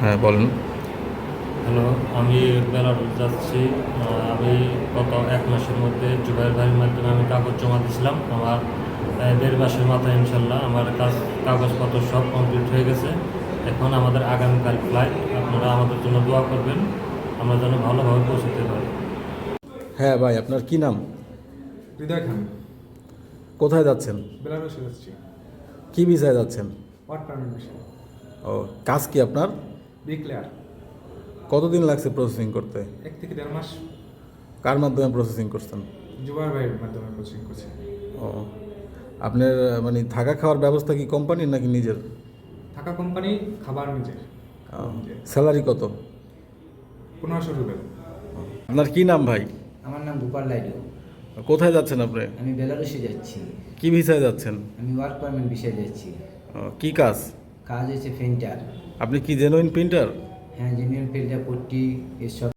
হ্যাঁ বলেন। হ্যালো, আমি বেলারুস যাচ্ছি। আমি গত 1 মাসের মধ্যে জুবাইর ভাইয়ের মাধ্যমে আমি কাগজ জমা দিয়েছিলাম। আমার 1.5 মাসের মাথায় ইনশাল্লাহ আমার কাগজপত্র সব কমপ্লিট হয়ে গেছে। এখন আমাদের আগামীকাল ফ্লাইট। আপনারা আমাদের জন্য দোয়া করবেন, আমরা যেন ভালোভাবে পৌঁছতে পারি। হ্যাঁ ভাই, আপনার কি নাম? হৃদয় খান। কোথায় যাচ্ছেন? বেলারুশে যাচ্ছি। কি ভিসায় যাচ্ছেন? ওয়ার্ক পারমিট বিষয়। ও, কাজ কি আপনার? ডিক্লেয়ার। কতদিন লাগছে প্রসেসিং করতে? 1 থেকে 1.5 মাস। কার মাধ্যমে প্রসেসিং করছেন? জুবাইর ভাইয়ের মাধ্যমে কোচিং করছি। ও, আপনার মানে থাকা খাওয়ার ব্যবস্থা কি কোম্পানির নাকি নিজের? থাকা কোম্পানি, খাবার নিজের। স্যালারি কত? 1500 রুবেল। আপনার কি নাম ভাই? আমার নাম গোপাল লাইডু। কোথায় যাচ্ছেন আপনি? আমি বেলারুশে যাচ্ছি। কি ভিসায় যাচ্ছেন? আমি ওয়ার্ক পারমিট বিষয়ে যাচ্ছি। কি কাজ? কাজ হচ্ছে প্রিন্টার। আপনি কি জেনুইন প্রিন্টার? হ্যাঁ, জেনুইন প্রিন্টার, পট্টি এসব